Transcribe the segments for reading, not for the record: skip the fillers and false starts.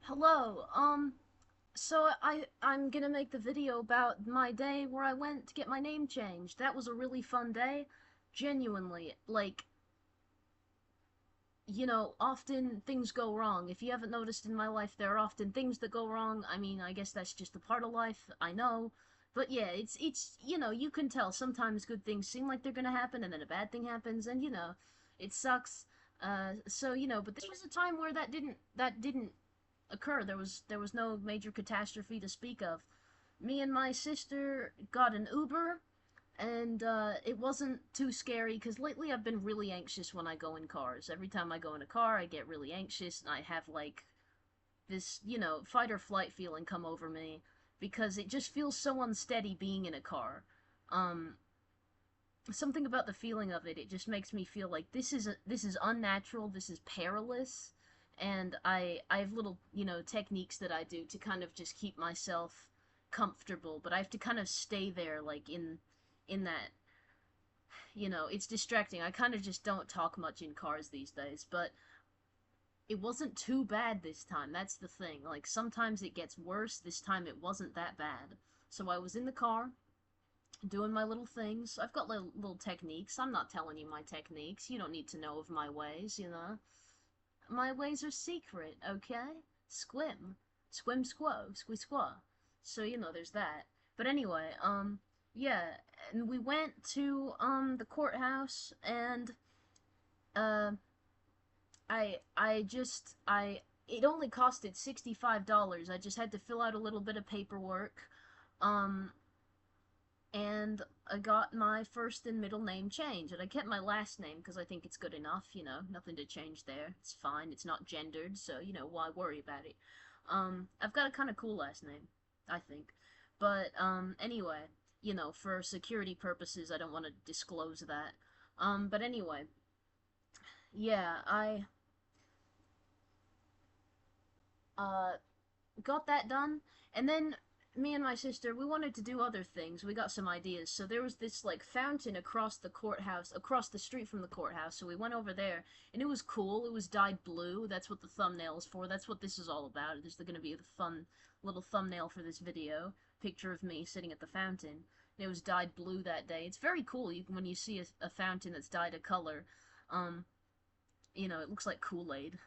Hello. I'm gonna make the video about my day where I went to get my name changed. That was a really fun day. Genuinely, often things go wrong. If you haven't noticed in my life, there are often things that go wrong. I mean, I guess that's just a part of life. I know. But yeah, it's you can tell sometimes good things seem like they're gonna happen and then a bad thing happens and it sucks. But this was a time where that didn't occur. There was no major catastrophe to speak of. Me and my sister got an Uber, and it wasn't too scary because lately I've been really anxious when I go in cars. Every time I go in a car, I get really anxious, and I have like this, fight or flight feeling come over me because it just feels so unsteady being in a car. Um, Something about the feeling of it just makes me feel like this is unnatural, this is perilous, and I have little techniques that I do to kind of just keep myself comfortable, but I have to kind of stay there like in that it's distracting. I kind of just don't talk much in cars these days, but it wasn't too bad this time. That's the thing. Like sometimes it gets worse. This time it wasn't that bad. So I was in the car doing my little things. I've got little techniques. I'm not telling you my techniques. You don't need to know of my ways. My ways are secret, okay? Squim. Squim squo. Squee squaw. So, there's that. But anyway, yeah, and we went to, the courthouse, and, uh, it only costed $65. I just had to fill out a little bit of paperwork. Um, and I got my first and middle name changed, and I kept my last name because I think it's good enough, nothing to change there. It's fine, it's not gendered, so, why worry about it? I've got a kind of cool last name, I think. But, anyway, for security purposes, I don't want to disclose that. But anyway, yeah, uh, got that done, and then me and my sister, we wanted to do other things. We got some ideas. So there was this like fountain across the courthouse, across the street from the courthouse. So we went over there, and it was cool. It was dyed blue. That's what the thumbnail is for. That's what this is all about. There's going to be a fun little thumbnail for this video. Picture of me sitting at the fountain. And it was dyed blue that day. It's very cool when you see a fountain that's dyed a color. Um, it looks like Kool-Aid.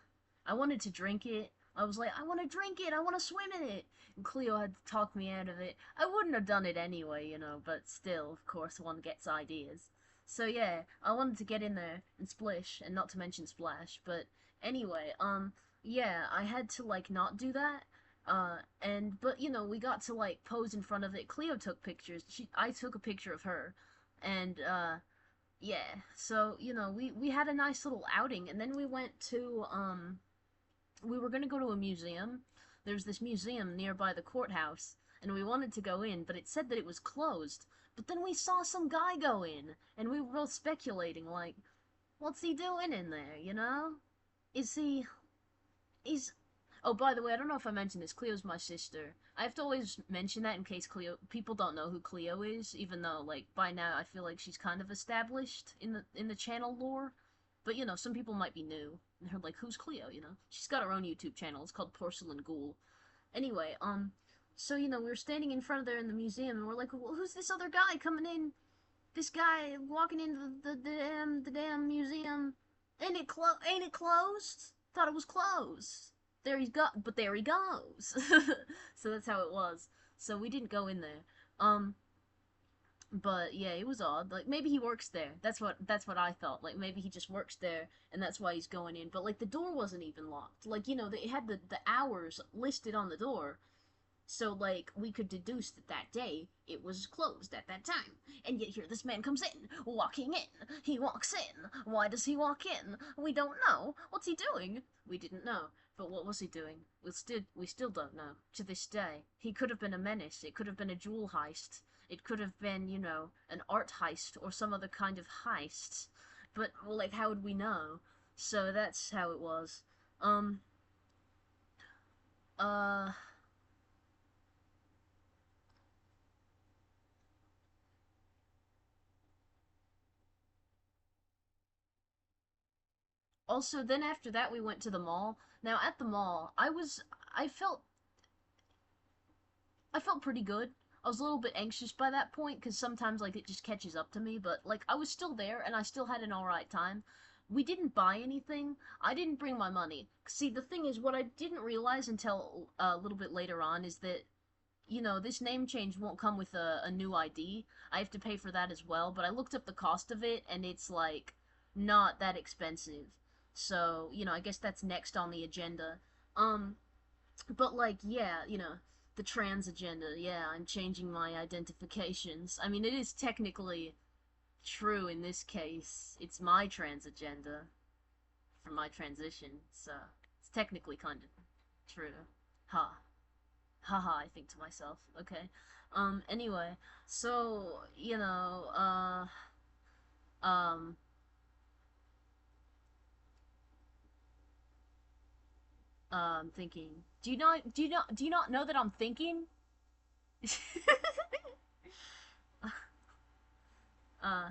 I wanted to drink it. I was like, I want to drink it. I want to swim in it. And Cleo had to talk me out of it. I wouldn't have done it anyway, but still, of course, one gets ideas. So yeah, I wanted to get in there and splish, and not to mention splash. But anyway, yeah, I had to like not do that. But we got to like pose in front of it. Cleo took pictures. I took a picture of her, and yeah. So we had a nice little outing, and then we went to we were going to go to a museum. There's this museum nearby the courthouse, and we wanted to go in, but it said that it was closed. But then we saw some guy go in, and we were both speculating, like, what's he doing in there? Is he. He's. Oh, by the way, I don't know if I mentioned this. Cleo's my sister. I have to always mention that in case people don't know who Cleo is, even though like by now I feel like she's kind of established in the channel lore. But some people might be new. And they're like, who's Cleo? She's got her own YouTube channel. It's called Porcelain Ghoul. Anyway, so we were standing in front of there in the museum, and we're like, well, who's this other guy coming in? This guy walking into the damn museum. Ain't it closed? Thought it was closed. There he goes. So that's how it was. So we didn't go in there. Um, but yeah, it was odd. Like maybe he works there. That's what I thought. Like maybe he just works there and that's why he's going in. But like the door wasn't even locked. Like they had the hours listed on the door. So like we could deduce that that day it was closed at that time. And yet here this man comes in, walking in. He walks in. Why does he walk in? We don't know. What's he doing? We didn't know. But what was he doing? We still don't know. To this day. He could have been a menace. It could have been a jewel heist. It could have been, an art heist or some other kind of heist. But well, like how would we know? So that's how it was. Um uh Also, then after that, we went to the mall. Now, at the mall, I felt, I felt pretty good. I was a little bit anxious by that point because sometimes like it just catches up to me, but like I was still there and I still had an alright time. We didn't buy anything. I didn't bring my money. See, the thing is, what I didn't realize until a little bit later on is that this name change won't come with a new ID. I have to pay for that as well, but I looked up the cost of it and it's like not that expensive. So, I guess that's next on the agenda. Um, but like, yeah, the trans agenda. Yeah, I'm changing my identifications. I mean, it is technically true in this case. It's my trans agenda for my transition, so it's technically kind of true. Ha. Haha, I think to myself. Okay. Anyway, so, um, thinking. Do you not know that I'm thinking? uh,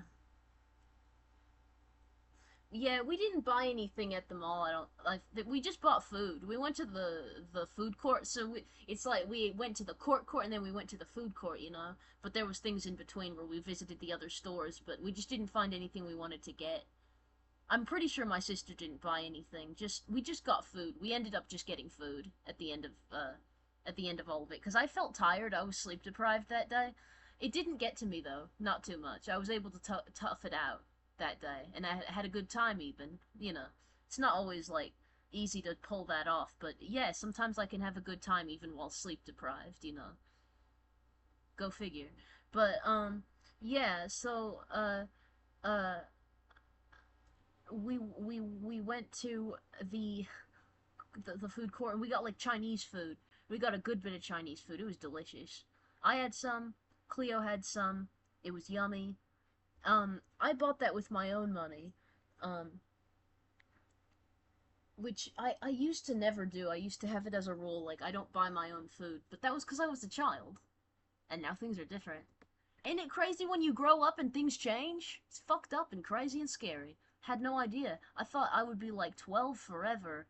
yeah, we didn't buy anything at the mall. I don't like. We just bought food. We went to the food court, so it's like we went to the court and then we went to the food court, But there was things in between where we visited the other stores, but we just didn't find anything we wanted to get. I'm pretty sure my sister didn't buy anything. We just got food. We ended up just getting food at the end of all of it because I felt tired. I was sleep deprived that day. It didn't get to me though, not too much. I was able to tough it out that day, and I had a good time. Even it's not always like easy to pull that off, but yeah, sometimes I can have a good time even while sleep deprived. Go figure. But yeah. So uh we went to the, the food court and we got like Chinese food. We got a good bit of Chinese food. It was delicious. I had some. Cleo had some. It was yummy. I bought that with my own money. Um, which I used to never do. I used to have it as a rule, like I don't buy my own food. But that was because I was a child, and now things are different. Ain't it crazy when you grow up and things change? It's fucked up and crazy and scary. Had no idea. I thought I would be like 12 forever,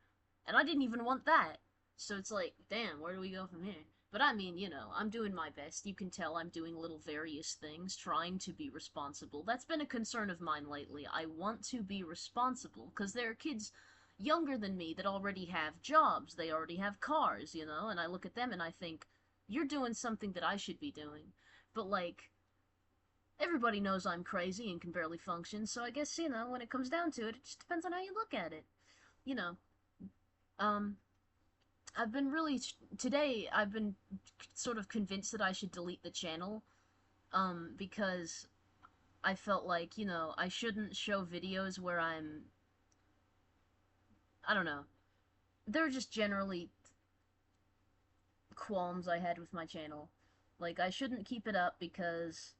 and I didn't even want that. So it's like, damn, where do we go from here? But I mean, I'm doing my best. You can tell I'm doing little various things, trying to be responsible. That's been a concern of mine lately. I want to be responsible, because there are kids younger than me that already have jobs, they already have cars, and I look at them and I think, you're doing something that I should be doing. But like, everybody knows I'm crazy and can barely function, so I guess, when it comes down to it, it just depends on how you look at it. You know, um, I've been really, today, I've been sort of convinced that I should delete the channel, because I felt like, I shouldn't show videos where I don't know, they're just generally qualms I had with my channel. Like, I shouldn't keep it up because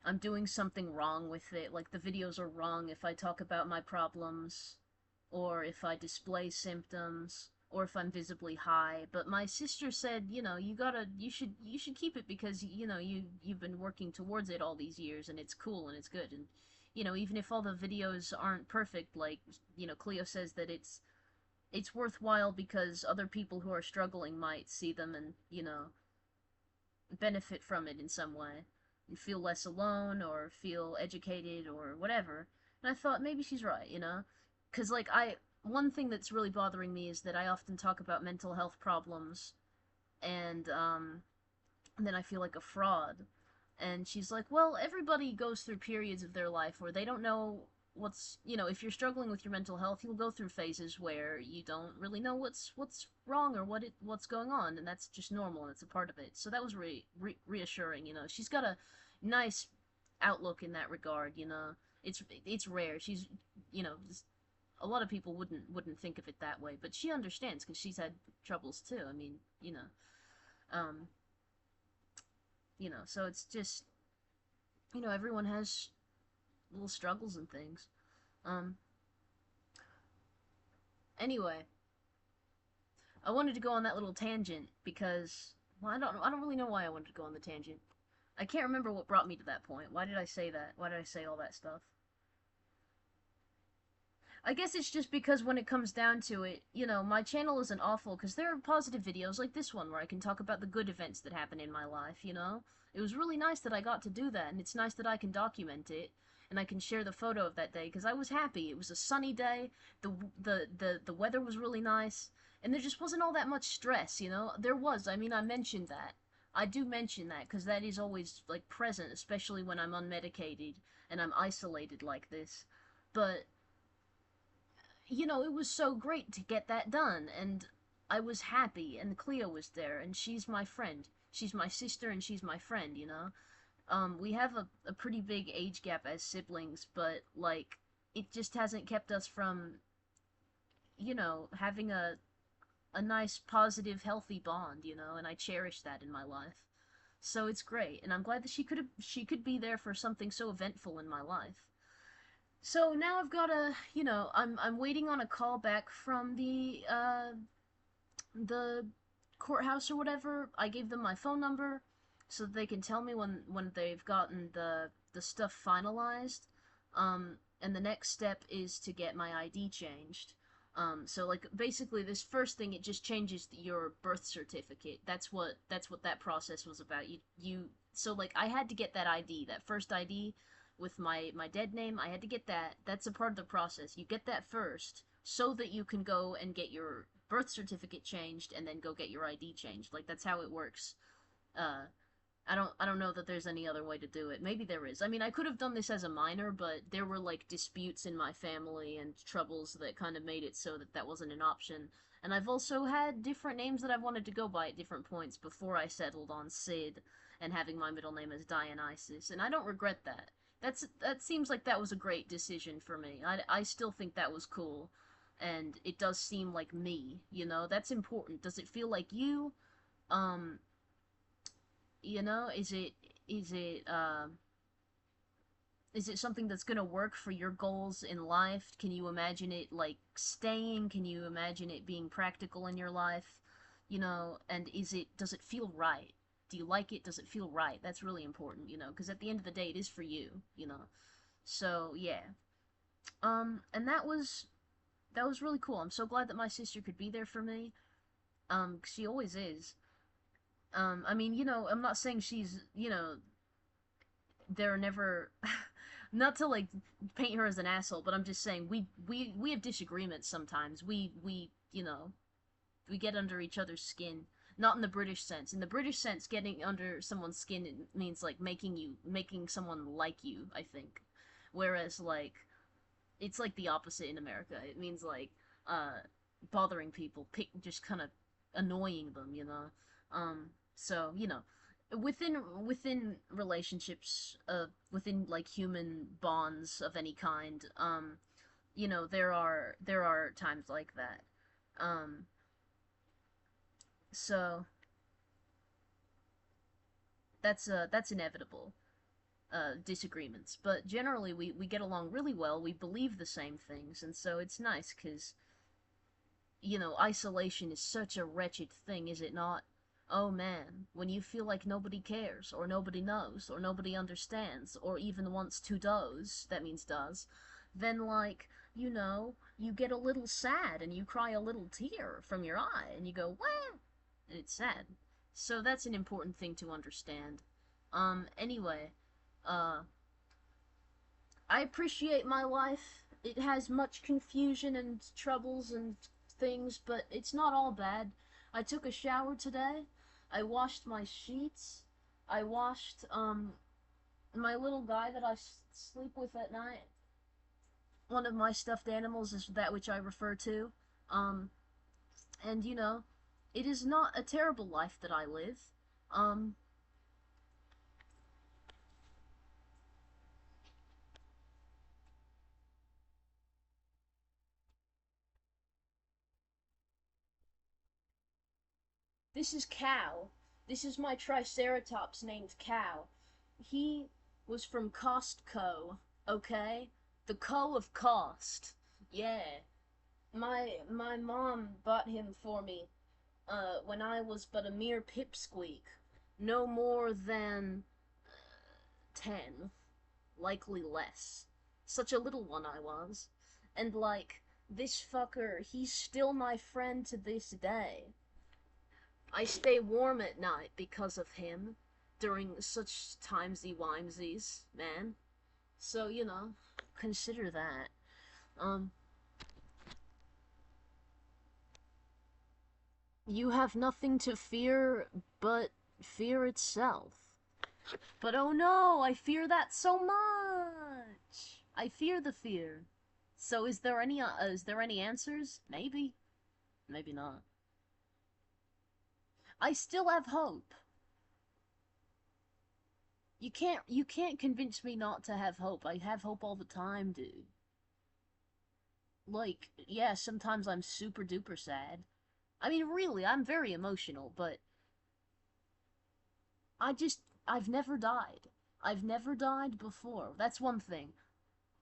I'm doing something wrong with it. Like, the videos are wrong if I talk about my problems, or if I display symptoms, or if I'm visibly high. But my sister said, you should keep it because, you've been working towards it all these years, and it's cool and it's good. And, even if all the videos aren't perfect, like, Cleo says that it's worthwhile because other people who are struggling might see them and, benefit from it in some way and feel less alone or feel educated or whatever. And I thought maybe she's right, Cuz like one thing that's really bothering me is that I often talk about mental health problems and then I feel like a fraud. And she's like, well, everybody goes through periods of their life where they don't know if you're struggling with your mental health, you'll go through phases where you don't really know what's wrong or what's going on, and that's just normal and it's a part of it. So that was reassuring. She's got a nice outlook in that regard. It's rare. She's you know a lot of people wouldn't think of it that way, but she understands because she's had troubles too. I mean, um, so it's just everyone has little struggles and things. Um, anyway, I wanted to go on that little tangent because, well, I don't really know why I wanted to go on the tangent. I can't remember what brought me to that point. Why did I say that? Why did I say all that stuff? I guess it's just because when it comes down to it, you know, my channel isn't awful because there are positive videos like this one where I can talk about the good events that happen in my life, you know? It was really nice that I got to do that, and it's nice that I can document it and I can share the photo of that day because I was happy. It was a sunny day. The weather was really nice, and there just wasn't all that much stress, you know? There was. I mean, I mentioned that. I do mention that because that is always like present, especially when I'm unmedicated and I'm isolated like this. But you know, it was so great to get that done, and I was happy, and Cleo was there, and she's my friend. She's my sister, and she's my friend, you know? We have a pretty big age gap as siblings, but, like, it just hasn't kept us from, you know, having a nice, positive, healthy bond, you know, and I cherish that in my life. So it's great, and I'm glad that she could be there for something so eventful in my life. So now I've got a, you know, I'm waiting on a call back from the courthouse or whatever. I gave them my phone number so that they can tell me when they've gotten the stuff finalized. And the next step is to get my ID changed. So like basically this first thing, it just changes your birth certificate. That's what that process was about. You so like I had to get that ID, that first ID with my dead name. I had to get that. That's a part of the process. You get that first so that you can go and get your birth certificate changed and then go get your ID changed. Like that's how it works. Uh I don't know that there's any other way to do it. Maybe there is. I mean, I could have done this as a minor, but there were like disputes in my family and troubles that kind of made it so that that wasn't an option. And I've also had different names that I've wanted to go by at different points before I settled on Sid and having my middle name as Dionysus, and I don't regret that. That seems like that was a great decision for me. I still think that was cool, and it does seem like me, you know? That's important. Does it feel like you? Um, you know, is it is it something that's gonna work for your goals in life? Can you imagine it like staying? Can you imagine it being practical in your life? You know, and does it feel right? Do you like it? Does it feel right? That's really important, you know, because at the end of the day, it is for you, you know. So yeah, and that was really cool. I'm so glad that my sister could be there for me. 'Cause she always is. I mean, you know, I'm not saying she's, you know, they're never not to like paint her as an asshole, but I'm just saying we have disagreements sometimes. We you know, we get under each other's skin. Not in the British sense. In the British sense, getting under someone's skin, it means like making someone like you, I think. Whereas like it's like the opposite in America. It means like uh bothering people, just kind of annoying them, you know. So, you know, within relationships, within like human bonds of any kind, you know, there are times like that. Um, so that's inevitable. Disagreements, but generally we get along really well. We believe the same things, and so it's nice because you know, isolation is such a wretched thing, is it not? Oh man, when you feel like nobody cares, or nobody knows, or nobody understands, or even wants to does, that means does, then like, you know, you get a little sad and you cry a little tear from your eye and you go, what? And it's sad. So that's an important thing to understand. Anyway, uh, I appreciate my life. It has much confusion and troubles and things, but it's not all bad. I took a shower today. I washed my sheets. I washed my little guy that I sleep with at night. One of my stuffed animals is that which I refer to. Um and you know, it is not a terrible life that I live. Um This is Cow. This is my Triceratops named Cow. He was from Costco, okay? The Co of Cost. Yeah. My mom bought him for me when I was but a mere pipsqueak. No more than 10, likely less. Such a little one I was. And, like, this fucker, he's still my friend to this day. I stay warm at night because of him during such timesy-wimesies, man. So, you know, consider that. You have nothing to fear but fear itself. But oh no, I fear that so much. I fear the fear. So is there any answers? Maybe. Maybe not. I still have hope. You can't convince me not to have hope. I have hope all the time, dude. Like, yeah, sometimes I'm super duper sad. I mean, really, I'm very emotional, but I've never died. I've never died before. That's one thing.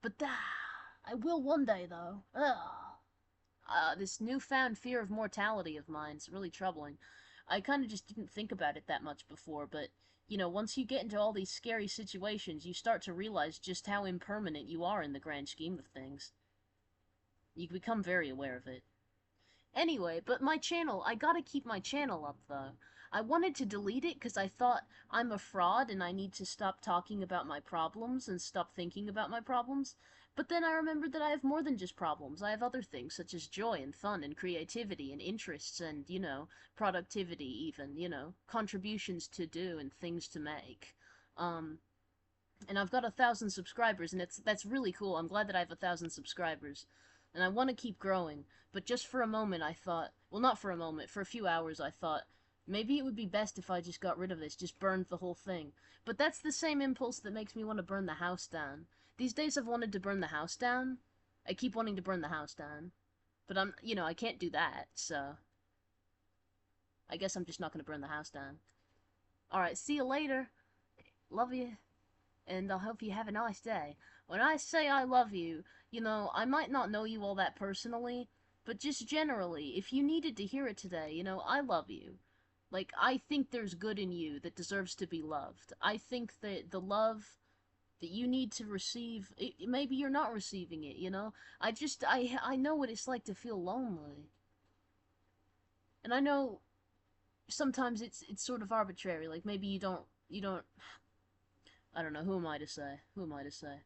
But I will one day, though. Ugh. This newfound fear of mortality of mine's really troubling. I kind of just didn't think about it that much before, but, you know, once you get into all these scary situations, you start to realize just how impermanent you are in the grand scheme of things. You become very aware of it. Anyway, but my channel, I gotta keep my channel up, though. I wanted to delete it because I thought I'm a fraud and I need to stop talking about my problems and stop thinking about my problems. But then I remembered that I have more than just problems. I have other things, such as joy and fun and creativity and interests and, you know, productivity even, you know, contributions to do and things to make. And I've got 1,000 subscribers, and that's really cool. I'm glad that I have 1,000 subscribers. And I want to keep growing, but just for a moment I thought, well, not for a moment, for a few hours I thought, maybe it would be best if I just got rid of this, just burned the whole thing. But that's the same impulse that makes me want to burn the house down. These days I've wanted to burn the house down. I keep wanting to burn the house down. But you know, I can't do that, so I guess I'm just not going to burn the house down. Alright, see you later. Love you. And I hope you have a nice day. When I say I love you, you know, I might not know you all that personally, but just generally, if you needed to hear it today, you know, I love you. Like, I think there's good in you that deserves to be loved. I think that the love that you need to receive, maybe you're not receiving it, you know? I know what it's like to feel lonely. And I know sometimes it's sort of arbitrary, like maybe you don't, I don't know, who am I to say? Who am I to say?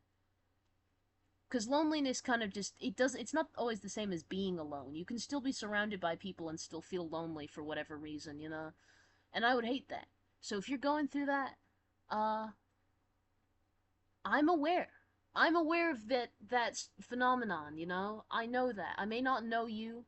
Because loneliness kind of just, it's not always the same as being alone. You can still be surrounded by people and still feel lonely for whatever reason, you know? And I would hate that. So if you're going through that, I'm aware. I'm aware of that phenomenon, you know? I know that. I may not know you.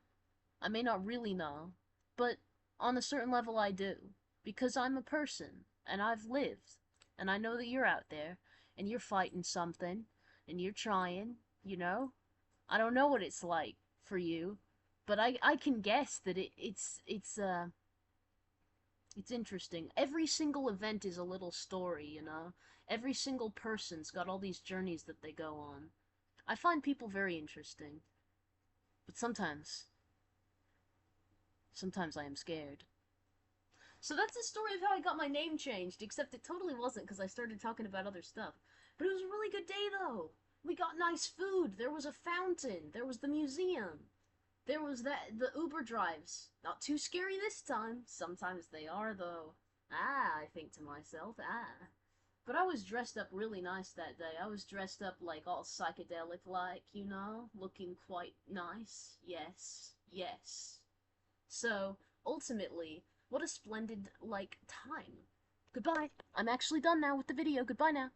I may not really know. But on a certain level I do. Because I'm a person. And I've lived. And I know that you're out there. And you're fighting something. And you're trying, you know? I don't know what it's like for you, but I can guess that it's interesting. Every single event is a little story, you know? Every single person's got all these journeys that they go on. I find people very interesting. But sometimes I am scared. So that's the story of how I got my name changed, except it totally wasn't because I started talking about other stuff. But it was a really good day, though. We got nice food. There was a fountain. There was the museum. There was the Uber drives. Not too scary this time. Sometimes they are, though. I think to myself, But I was dressed up really nice that day. I was dressed up like all psychedelic-like, you know? Looking quite nice. Yes. Yes. So, ultimately, what a splendid, like, time. Goodbye. I'm actually done now with the video. Goodbye now.